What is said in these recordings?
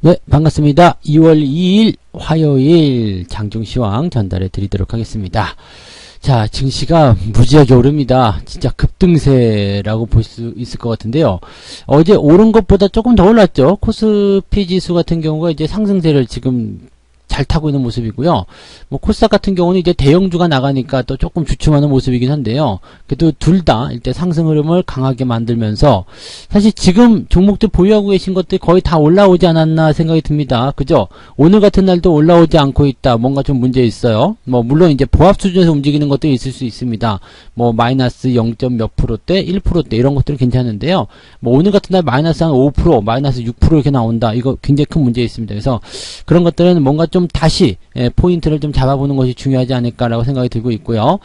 네, 반갑습니다. 2월 2일 화요일 장중시황 전달해 드리도록 하겠습니다. 자, 증시가 무지하게 오릅니다. 진짜 급등세라고 볼 수 있을 것 같은데요. 어제 오른 것보다 조금 더 올랐죠. 코스피 지수 같은 경우가 이제 상승세를 지금 잘 타고 있는 모습이고요. 뭐 코스닥 같은 경우는 이제 대형주가 나가니까 또 조금 주춤하는 모습이긴 한데요. 그래도 둘 다 일단 상승 흐름을 강하게 만들면서 사실 지금 종목들 보유하고 계신 것들이 거의 다 올라오지 않았나 생각이 듭니다. 그죠? 오늘 같은 날도 올라오지 않고 있다. 뭔가 좀 문제 있어요. 뭐 물론 이제 보합 수준에서 움직이는 것도 있을 수 있습니다. 뭐 마이너스 0. 몇 %대, 1%대 이런 것들은 괜찮은데요. 뭐 오늘 같은 날 마이너스 한 5%, 마이너스 6% 이렇게 나온다. 이거 굉장히 큰 문제 있습니다. 그래서 그런 것들은 뭔가 좀 다시 포인트를 좀 잡아보는 것이 중요하지 않을까라고 생각이 들고 있고요.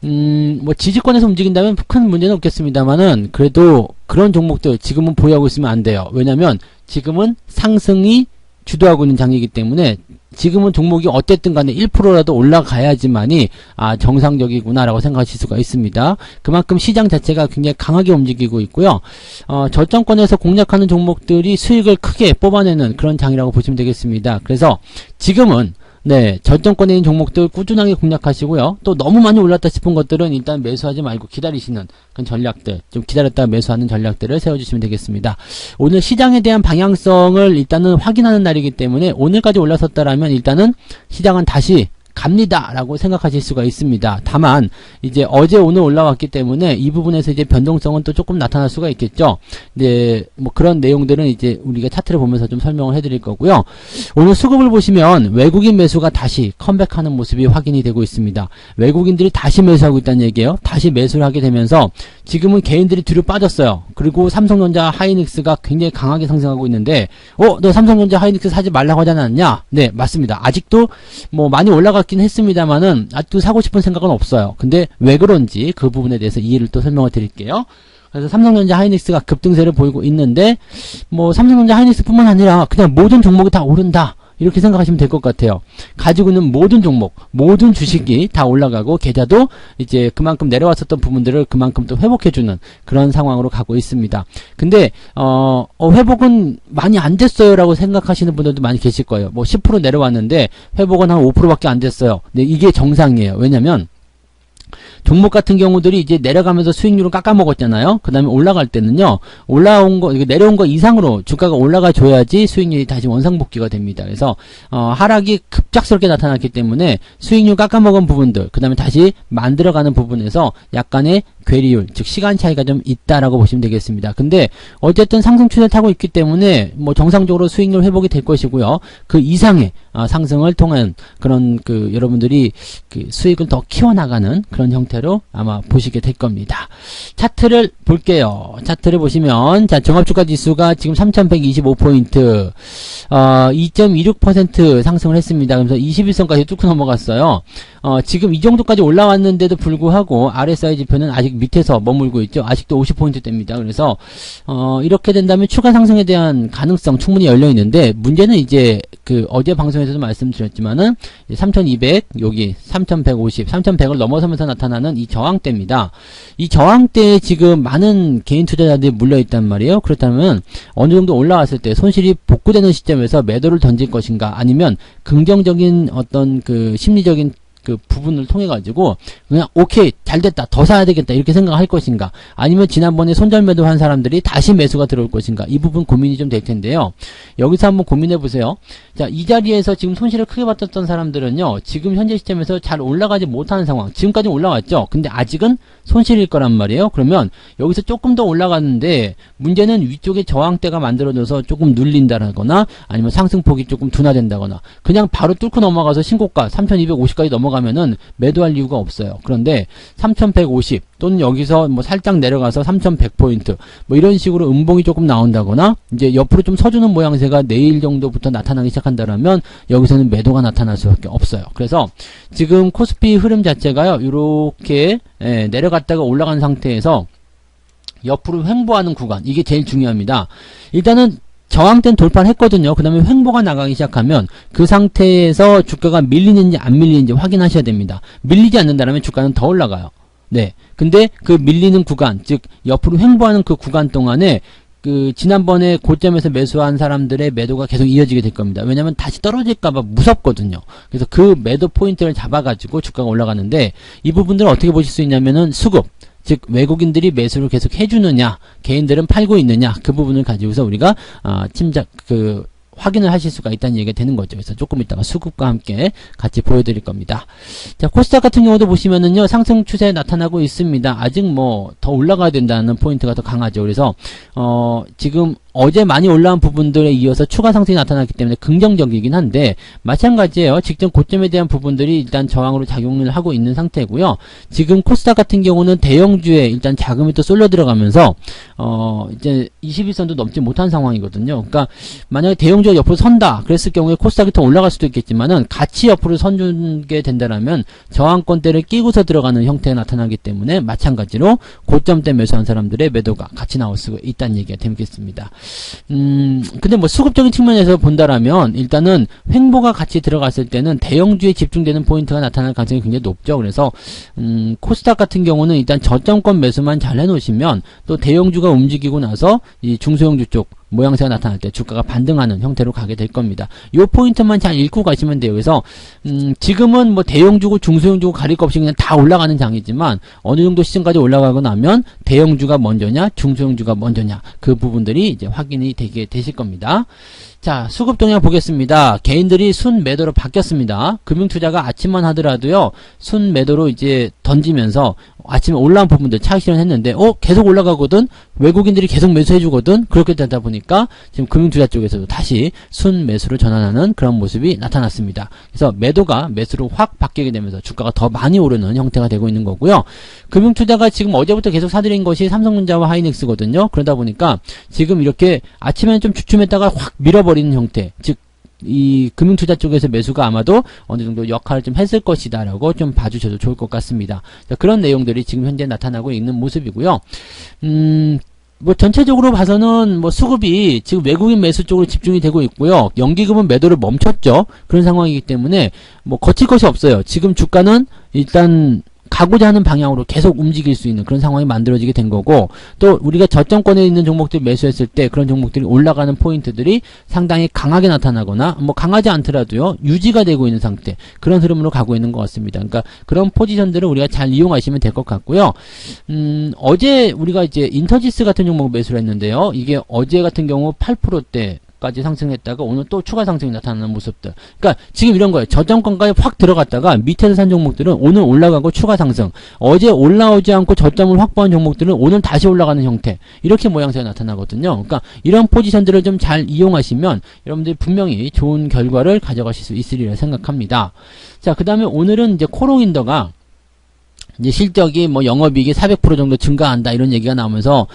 뭐 지지권에서 움직인다면 큰 문제는 없겠습니다만은 그래도 그런 종목들 지금은 보유하고 있으면 안 돼요. 왜냐면 지금은 상승이 주도하고 있는 장이기 때문에 지금은 종목이 어쨌든 간에 1%라도 올라가야지만이 정상적이구나라고 생각하실 수가 있습니다. 그만큼 시장 자체가 굉장히 강하게 움직이고 있고요. 저점권에서 공략하는 종목들이 수익을 크게 뽑아내는 그런 장이라고 보시면 되겠습니다. 그래서 지금은 저점권에 있는 종목들 꾸준하게 공략하시고요. 또 너무 많이 올랐다 싶은 것들은 일단 매수하지 말고 기다리시는 그런 전략들, 좀 기다렸다가 매수하는 전략들을 세워주시면 되겠습니다. 오늘 시장에 대한 방향성을 일단은 확인하는 날이기 때문에 오늘까지 올라섰다라면 일단은 시장은 다시 갑니다 라고 생각하실 수가 있습니다. 다만 이제 어제 오늘 올라왔기 때문에 이 부분에서 이제 변동성은 또 조금 나타날 수가 있겠죠. 뭐 그런 내용들은 이제 우리가 차트를 보면서 좀 설명을 해드릴 거고요. 오늘 수급을 보시면 외국인 매수가 다시 컴백하는 모습이 확인이 되고 있습니다. 외국인들이 다시 매수하고 있다는 얘기예요. 다시 매수를 하게 되면서 지금은 개인들이 뒤로 빠졌어요. 그리고 삼성전자 하이닉스가 굉장히 강하게 상승하고 있는데 너 삼성전자 하이닉스 사지 말라고 하지 않았냐? 네, 맞습니다. 아직도 뭐 많이 올라갔긴 했습니다만은 아직도 사고 싶은 생각은 없어요. 근데 왜 그런지 그 부분에 대해서 이해를 또 설명을 드릴게요. 그래서 삼성전자 하이닉스가 급등세를 보이고 있는데 뭐 삼성전자 하이닉스뿐만 아니라 그냥 모든 종목이 다 오른다. 이렇게 생각하시면 될 것 같아요. 가지고 있는 모든 종목, 모든 주식이 다 올라가고 계좌도 이제 그만큼 내려왔었던 부분들을 그만큼 또 회복해주는 그런 상황으로 가고 있습니다. 근데 회복은 많이 안 됐어요 라고 생각하시는 분들도 많이 계실 거예요. 뭐 10% 내려왔는데 회복은 한 5%밖에 안 됐어요. 근데 이게 정상이에요. 왜냐면 종목 같은 경우들이 이제 내려가면서 수익률을 깎아먹었잖아요. 그 다음에 올라갈 때는요, 내려온 거 이상으로 주가가 올라가 줘야지 수익률이 다시 원상복귀가 됩니다. 그래서, 하락이 급작스럽게 나타났기 때문에 수익률 깎아먹은 부분들, 그 다음에 다시 만들어가는 부분에서 약간의 괴리율, 즉 시간 차이가 좀 있다라고 보시면 되겠습니다. 근데 어쨌든 상승 추세를 타고 있기 때문에 뭐 정상적으로 수익률 회복이 될 것이고요. 그 이상의 상승을 통한 그런 여러분들이 수익을 더 키워나가는 그런 형태로 아마 보시게 될 겁니다. 차트를 볼게요. 차트를 보시면 종합주가 지수가 지금 3125포인트 2.26% 상승을 했습니다. 그래서 21선까지 뚝 넘어갔어요. 지금 이 정도까지 올라왔는데도 불구하고 RSI 지표는 아직 밑에서 머물고 있죠. 아직도 50포인트대입니다. 그래서 이렇게 된다면 추가 상승에 대한 가능성 충분히 열려 있는데 문제는 이제 어제 방송에서도 말씀드렸지만은 3200 여기 3150 3100을 넘어서면서 나타나는 이 저항대입니다. 이 저항대에 지금 많은 개인 투자자들이 물려 있단 말이에요. 그렇다면 어느 정도 올라왔을 때 손실이 복구되는 시점에서 매도를 던질 것인가, 아니면 긍정적인 어떤 심리적인 부분을 통해 가지고 그냥 오케이 잘됐다 더 사야 되겠다 이렇게 생각할 것인가, 아니면 지난번에 손절매도 한 사람들이 다시 매수가 들어올 것인가, 이 부분 고민이 좀 될 텐데요. 여기서 한번 고민해 보세요. 자, 이 자리에서 지금 손실을 크게 봤던 사람들은요, 지금 현재 시점에서 잘 올라가지 못하는 상황, 지금까지 올라왔죠. 근데 아직은 손실일 거란 말이에요. 그러면 여기서 조금 더 올라갔는데 문제는 위쪽에 저항대가 만들어져서 조금 눌린다거나 아니면 상승폭이 조금 둔화된다거나 그냥 바로 뚫고 넘어가서 신고가 3250까지 넘어가면은 매도할 이유가 없어요. 그런데 3150 또는 여기서 뭐 살짝 내려가서 3100포인트 뭐 이런 식으로 음봉이 조금 나온다거나 이제 옆으로 좀 서주는 모양새가 내일 정도부터 나타나기 시작한다면 여기서는 매도가 나타날 수밖에 없어요. 그래서 지금 코스피 흐름 자체가요, 이렇게 내려갔다가 올라간 상태에서 옆으로 횡보하는 구간, 이게 제일 중요합니다. 일단은 저항대는 돌파를 했거든요. 그 다음에 횡보가 나가기 시작하면 그 상태에서 주가가 밀리는지 안 밀리는지 확인하셔야 됩니다. 밀리지 않는다면 주가는 더 올라가요. 근데 그 밀리는 구간, 즉 옆으로 횡보하는 그 구간 동안에 지난번에 고점에서 매수한 사람들의 매도가 계속 이어지게 될 겁니다. 왜냐면 다시 떨어질까봐 무섭거든요. 그래서 그 매도 포인트를 잡아가지고 주가가 올라가는데, 이 부분들을 어떻게 보실 수 있냐면은 수급, 즉 외국인들이 매수를 계속 해주느냐, 개인들은 팔고 있느냐, 그 부분을 가지고서 우리가 확인을 하실 수가 있다는 얘기가 되는 거죠. 그래서 조금 이따가 수급과 함께 같이 보여드릴 겁니다. 자, 코스닥 같은 경우도 보시면은요, 상승 추세 나타나고 있습니다. 아직 뭐 더 올라가야 된다는 포인트가 더 강하죠. 그래서 지금 어제 많이 올라온 부분들에 이어서 추가 상승이 나타났기 때문에 긍정적이긴 한데, 마찬가지예요. 직전 고점에 대한 부분들이 일단 저항으로 작용을 하고 있는 상태고요. 지금 코스닥 같은 경우는 대형주에 일단 자금이 또 쏠려 들어가면서 이제 21선도 넘지 못한 상황이거든요. 그러니까 만약에 대형주가 옆으로 선다 그랬을 경우에 코스닥이 더 올라갈 수도 있겠지만은, 같이 옆으로 선주게 된다라면 저항권대를 끼고서 들어가는 형태가 나타나기 때문에, 마찬가지로 고점대 매수한 사람들의 매도가 같이 나올 수 있다는 얘기가 되겠습니다. 근데 뭐 수급적인 측면에서 본다라면, 일단은 횡보가 같이 들어갔을 때는 대형주에 집중되는 포인트가 나타날 가능성이 굉장히 높죠. 그래서 코스닥 같은 경우는 일단 저점권 매수만 잘 해놓으시면, 또 대형주가 움직이고 나서 이 중소형주 쪽 모양새가 나타날 때 주가가 반등하는 형태로 가게 될 겁니다. 요 포인트만 잘 읽고 가시면 돼요. 그래서 지금은 뭐 대형주고 중소형주고 가릴 것 없이 그냥 다 올라가는 장이지만, 어느 정도 시즌까지 올라가고 나면 대형주가 먼저냐 중소형주가 먼저냐, 그 부분들이 이제 확인이 되게 되실 겁니다. 자, 수급 동향 보겠습니다. 개인들이 순 매도로 바뀌었습니다. 금융투자가 아침만 하더라도요, 순 매도로 이제 던지면서 아침에 올라온 부분들 차익 실현했는데, 계속 올라가거든? 외국인들이 계속 매수해주거든? 그렇게 되다 보니까 지금 금융투자 쪽에서도 다시 순 매수로 전환하는 그런 모습이 나타났습니다. 그래서 매도가 매수로 확 바뀌게 되면서 주가가 더 많이 오르는 형태가 되고 있는 거고요. 금융투자가 지금 어제부터 계속 사들인 것이 삼성전자와 하이닉스거든요. 그러다 보니까 지금 이렇게 아침에는 좀 주춤했다가 확 밀어버리는 형태, 즉 이 금융투자 쪽에서 매수가 아마도 어느 정도 역할을 좀 했을 것이다 라고 좀 봐주셔도 좋을 것 같습니다. 자, 그런 내용들이 지금 현재 나타나고 있는 모습이고요. 뭐 전체적으로 봐서는 뭐 수급이 지금 외국인 매수 쪽으로 집중이 되고 있고요. 연기금은 매도를 멈췄죠. 그런 상황이기 때문에 뭐 거칠 것이 없어요. 지금 주가는 일단 가고자 하는 방향으로 계속 움직일 수 있는 그런 상황이 만들어지게 된 거고, 또 우리가 저점권에 있는 종목들 매수했을 때 그런 종목들이 올라가는 포인트들이 상당히 강하게 나타나거나, 뭐 강하지 않더라도요 유지가 되고 있는 상태, 그런 흐름으로 가고 있는 것 같습니다. 그러니까 그런 포지션들을 우리가 잘 이용하시면 될 것 같고요. 어제 우리가 이제 인터지스 같은 종목 매수를 했는데요, 이게 어제 같은 경우 8%대 까지 상승했다가 오늘 또 추가 상승이 나타나는 모습들. 그러니까 지금 이런 거예요. 저점권까지 확 들어갔다가 밑에서 산 종목들은 오늘 올라가고 추가 상승, 어제 올라오지 않고 저점을 확보한 종목들은 오늘 다시 올라가는 형태, 이렇게 모양새가 나타나거든요. 그러니까 이런 포지션들을 좀 잘 이용하시면 여러분들이 분명히 좋은 결과를 가져가실 수 있으리라 생각합니다. 자, 그 다음에 오늘은 이제 코롱인더가 이제 실적이 뭐 영업이익이 400% 정도 증가한다 이런 얘기가 나오면서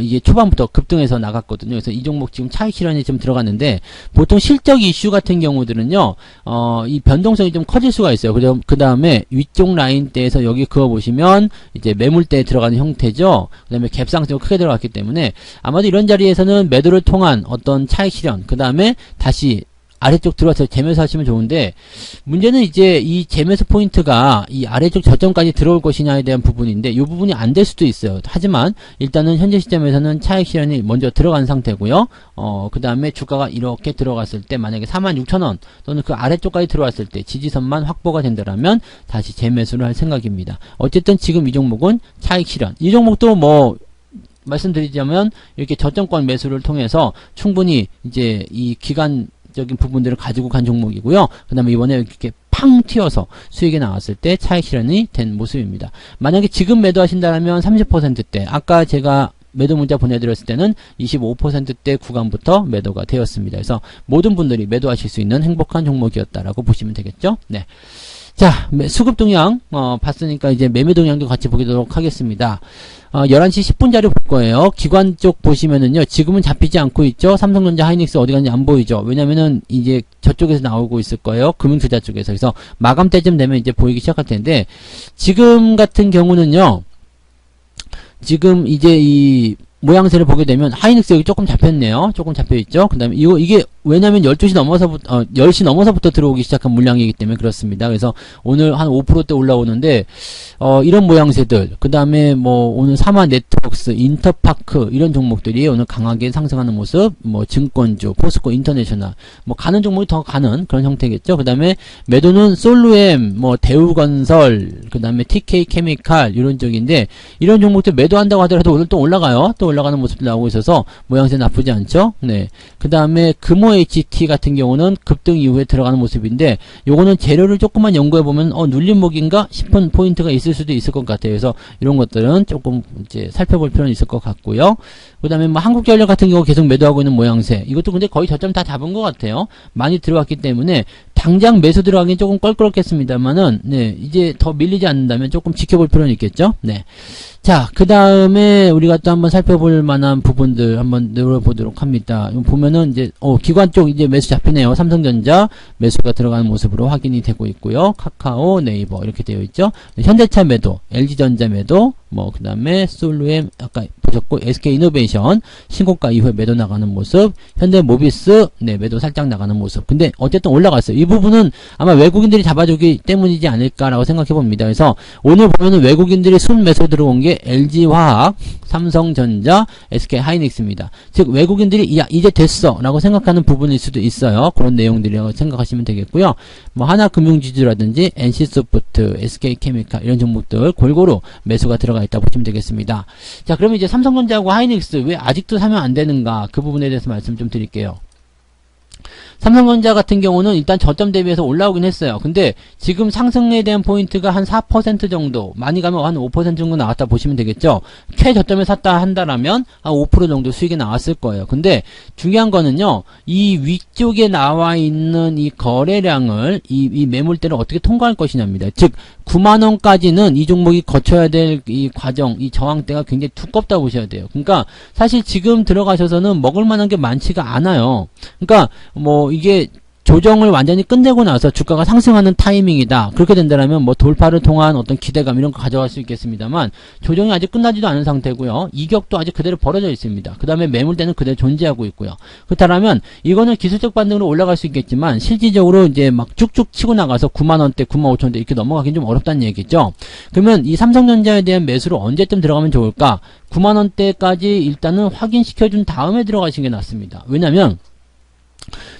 이게 초반부터 급등해서 나갔거든요. 그래서 이 종목 지금 차익 실현이 좀 들어갔는데, 보통 실적 이슈 같은 경우들은요 이 변동성이 좀 커질 수가 있어요. 그 다음에 위쪽 라인대에서 여기 그어 보시면 이제 매물대에 들어가는 형태죠. 그 다음에 갭상승이 크게 들어갔기 때문에 아마도 이런 자리에서는 매도를 통한 어떤 차익 실현, 그 다음에 다시 아래쪽 들어와서 재매수 하시면 좋은데, 문제는 이제 이 재매수 포인트가 이 아래쪽 저점까지 들어올 것이냐에 대한 부분인데, 이 부분이 안 될 수도 있어요. 하지만 일단은 현재 시점에서는 차익 실현이 먼저 들어간 상태고요. 그 다음에 주가가 이렇게 들어갔을 때, 만약에 46,000원 또는 그 아래쪽까지 들어왔을 때 지지선만 확보가 된다라면 다시 재매수를 할 생각입니다. 어쨌든 지금 이 종목은 차익 실현, 이 종목도 뭐 말씀드리자면 이렇게 저점권 매수를 통해서 충분히 이제 이 기간 적인 부분들을 가지고 간 종목이고요. 그 다음에 이번에 이렇게 팡 튀어서 수익이 나왔을 때 차익 실현이 된 모습입니다. 만약에 지금 매도하신다면 30%대, 아까 제가 매도 문자 보내드렸을 때는 25%대 구간부터 매도가 되었습니다. 그래서 모든 분들이 매도하실 수 있는 행복한 종목이었다라고 보시면 되겠죠. 네. 자, 수급 동향 봤으니까 이제 매매 동향도 같이 보도록 하겠습니다. 11시 10분자료 볼 거예요. 기관 쪽 보시면은요, 지금은 잡히지 않고 있죠. 삼성전자, 하이닉스 어디 갔는지 안 보이죠. 왜냐면은 이제 저쪽에서 나오고 있을 거예요. 금융투자 쪽에서. 그래서 마감 때쯤 되면 이제 보이기 시작할 텐데, 지금 같은 경우는요, 지금 이제 이 모양새를 보게 되면 하이닉스 여기 조금 잡혔네요. 조금 잡혀있죠. 그 다음에 이게 왜냐면 10시 넘어서부터 들어오기 시작한 물량이기 때문에 그렇습니다. 그래서 오늘 한 5%대 올라오는데, 이런 모양새들, 그 다음에 뭐, 오늘 사마 네트워크스, 인터파크, 이런 종목들이 오늘 강하게 상승하는 모습, 뭐, 증권주, 포스코 인터내셔널, 뭐, 가는 종목이 더 가는 그런 형태겠죠. 그 다음에 매도는 솔루엠, 뭐, 대우건설, 그 다음에 TK 케미칼, 이런 쪽인데, 이런 종목들 매도한다고 하더라도 오늘 또 올라가요. 또 올라가는 모습도 나오고 있어서, 모양새 나쁘지 않죠. 네. 그 다음에 금호 HT 같은 경우는 급등 이후에 들어가는 모습인데 요거는 재료를 조금만 연구해보면 눌림목인가 싶은 포인트가 있을 수도 있을 것 같아요. 그래서 이런 것들은 조금 이제 살펴볼 필요는 있을 것 같고요. 그 다음에 뭐 한국전력 같은 경우 계속 매도하고 있는 모양새, 이것도 근데 거의 저점 다 잡은 것 같아요. 많이 들어왔기 때문에 당장 매수 들어가긴 조금 껄끄럽겠습니다만은, 네, 이제 더 밀리지 않는다면 조금 지켜볼 필요는 있겠죠. 네. 자, 그 다음에 우리가 또 한번 살펴볼 만한 부분들 한번 늘어보도록 합니다. 보면은 이제, 기관 쪽 이제 매수 잡히네요. 삼성전자 매수가 들어가는 모습으로 확인이 되고 있고요. 카카오, 네이버 이렇게 되어 있죠. 네, 현대차 매도, LG전자 매도, 뭐, 그 다음에 솔루엠, 아까 보셨고, SK이노베이션, 신고가 이후에 매도 나가는 모습, 현대모비스, 네, 매도 살짝 나가는 모습. 근데 어쨌든 올라갔어요. 이 부분은 아마 외국인들이 잡아주기 때문이지 않을까라고 생각해 봅니다. 그래서 오늘 보면은 외국인들이 순 매수 들어온 게 LG화학, 삼성전자, SK하이닉스입니다. 즉, 외국인들이, 야, 이제 됐어. 라고 생각하는 부분일 수도 있어요. 그런 내용들이라고 생각하시면 되겠고요. 뭐, 하나금융지주라든지, NC소프트, SK케미칼, 이런 종목들 골고루 매수가 들어가 있다고 보시면 되겠습니다. 자, 그러면 이제 삼성전자하고 하이닉스 왜 아직도 사면 안 되는가? 그 부분에 대해서 말씀 좀 드릴게요. 삼성전자 같은 경우는 일단 저점 대비해서 올라오긴 했어요. 근데 지금 상승에 대한 포인트가 한 4% 정도, 많이 가면 한 5% 정도 나왔다 보시면 되겠죠. 최저점에 샀다 한다라면 한 5% 정도 수익이 나왔을 거예요. 근데 중요한 거는요, 이 위쪽에 나와 있는 이 거래량을, 이 매물대를 어떻게 통과할 것이냐입니다. 즉 9만원까지는 이 종목이 거쳐야 될 이 과정, 이 저항대가 굉장히 두껍다고 보셔야 돼요. 그러니까 사실 지금 들어가셔서는 먹을 만한 게 많지가 않아요. 그러니까 뭐 이게 조정을 완전히 끝내고 나서 주가가 상승하는 타이밍이다. 그렇게 된다면 뭐 돌파를 통한 어떤 기대감 이런 거 가져갈 수 있겠습니다만, 조정이 아직 끝나지도 않은 상태고요. 이격도 아직 그대로 벌어져 있습니다. 그 다음에 매물대는 그대로 존재하고 있고요. 그렇다면 이거는 기술적 반등으로 올라갈 수 있겠지만 실질적으로 이제 막 쭉쭉 치고 나가서 9만원대, 95,000원대 이렇게 넘어가긴 좀 어렵다는 얘기죠. 그러면 이 삼성전자에 대한 매수를 언제쯤 들어가면 좋을까? 9만원대까지 일단은 확인시켜준 다음에 들어가시는 게 낫습니다. 왜냐면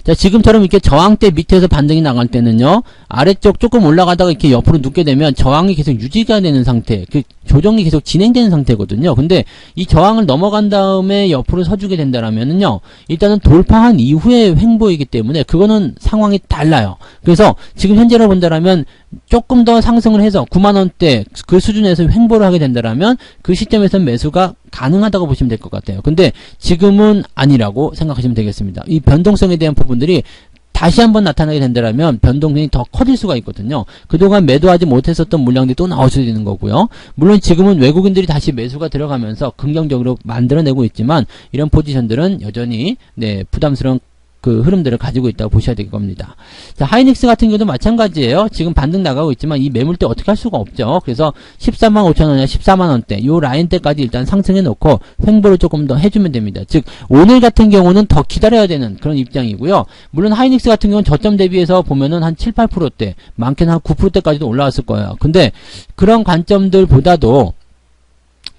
자, 지금처럼 이렇게 저항대 밑에서 반등이 나갈 때는요, 아래쪽 조금 올라가다가 이렇게 옆으로 눕게 되면 저항이 계속 유지가 되는 상태, 그 조정이 계속 진행되는 상태거든요. 근데 이 저항을 넘어간 다음에 옆으로 서주게 된다라면은요, 일단은 돌파한 이후의 횡보이기 때문에 그거는 상황이 달라요. 그래서 지금 현재로 본다라면 조금 더 상승을 해서 9만원대 그 수준에서 횡보를 하게 된다라면 그 시점에서 매수가 가능하다고 보시면 될 것 같아요. 근데 지금은 아니라고 생각하시면 되겠습니다. 이 변동성에 대한 부분들이 다시 한번 나타나게 된다면 변동성이 더 커질 수가 있거든요. 그동안 매도하지 못했었던 물량들이 또 나올 수도 있는 거고요. 물론 지금은 외국인들이 다시 매수가 들어가면서 긍정적으로 만들어내고 있지만 이런 포지션들은 여전히 네, 부담스러운 그 흐름들을 가지고 있다고 보셔야 될 겁니다. 자, 하이닉스 같은 경우도 마찬가지예요. 지금 반등 나가고 있지만 이 매물대 어떻게 할 수가 없죠. 그래서 145,000원이나 14만원대 요 라인대까지 일단 상승해 놓고 횡보를 조금 더 해주면 됩니다. 즉 오늘 같은 경우는 더 기다려야 되는 그런 입장이고요. 물론 하이닉스 같은 경우는 저점 대비해서 보면은 한 7, 8%대, 많게는 한 9%대까지도 올라왔을 거예요. 근데 그런 관점들보다도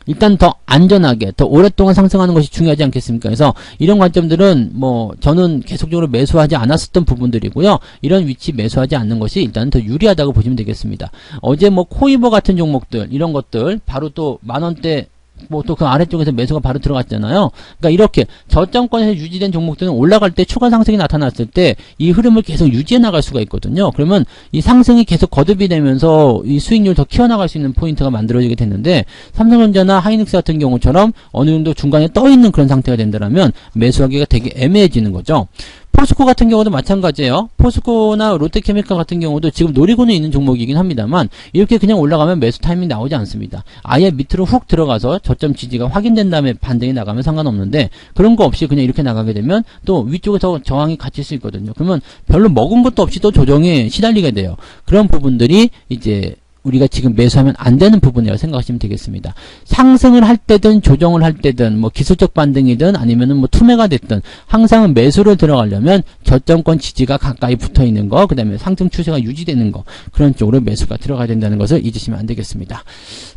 일단 더 안전하게 더 오랫동안 상승하는 것이 중요하지 않겠습니까? 그래서 이런 관점들은 뭐 저는 계속적으로 매수하지 않았었던 부분들이고요. 이런 위치 매수하지 않는 것이 일단 더 유리하다고 보시면 되겠습니다. 어제 뭐 코이버 같은 종목들 이런 것들 바로 또 만원대 뭐 또 그 아래쪽에서 매수가 바로 들어갔잖아요. 그러니까 이렇게 저점권에서 유지된 종목들은 올라갈 때 추가 상승이 나타났을 때 이 흐름을 계속 유지해 나갈 수가 있거든요. 그러면 이 상승이 계속 거듭이 되면서 이 수익률 더 키워나갈 수 있는 포인트가 만들어지게 됐는데 삼성전자나 하이닉스 같은 경우처럼 어느 정도 중간에 떠 있는 그런 상태가 된다면 매수하기가 되게 애매해지는 거죠. 포스코 같은 경우도 마찬가지예요. 포스코나 롯데케미칼 같은 경우도 지금 노리고는 있는 종목이긴 합니다만 이렇게 그냥 올라가면 매수 타이밍 나오지 않습니다. 아예 밑으로 훅 들어가서 저점 지지가 확인된 다음에 반등이 나가면 상관없는데 그런 거 없이 그냥 이렇게 나가게 되면 또 위쪽에서 저항이 갇힐 수 있거든요. 그러면 별로 먹은 것도 없이 또 조정에 시달리게 돼요. 그런 부분들이 이제 우리가 지금 매수하면 안 되는 부분이라고 생각하시면 되겠습니다. 상승을 할 때든 조정을 할 때든 뭐 기술적 반등이든 아니면은 뭐 투매가 됐든 항상은 매수를 들어가려면 저점권 지지가 가까이 붙어 있는 거, 그 다음에 상승 추세가 유지되는 거, 그런 쪽으로 매수가 들어가야 된다는 것을 잊으시면 안 되겠습니다.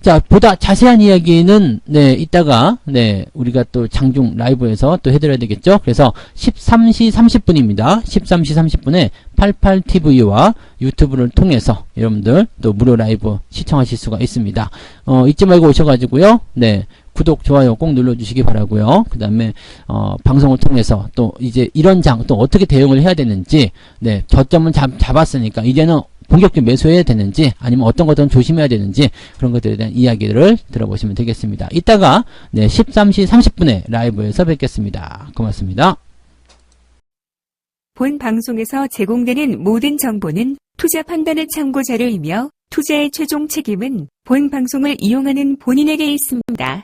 자, 보다 자세한 이야기는 네, 이따가 네, 우리가 또 장중 라이브에서 또 해드려야 되겠죠. 그래서 13시 30분입니다. 13시 30분에 88TV와 유튜브를 통해서 여러분들 또 무료 라이브 시청하실 수가 있습니다. 잊지 말고 오셔가지고요. 네. 구독, 좋아요 꼭 눌러주시기 바라고요. 그 다음에 방송을 통해서 또 이제 이런 장 또 어떻게 대응을 해야 되는지, 네, 저점은 잡았으니까 이제는 본격적으로 매수해야 되는지 아니면 어떤 것들은 조심해야 되는지 그런 것들에 대한 이야기를 들어보시면 되겠습니다. 이따가 네, 13시 30분에 라이브에서 뵙겠습니다. 고맙습니다. 본 방송에서 제공되는 모든 정보는 투자 판단의 참고 자료이며 투자의 최종 책임은 본 방송을 이용하는 본인에게 있습니다.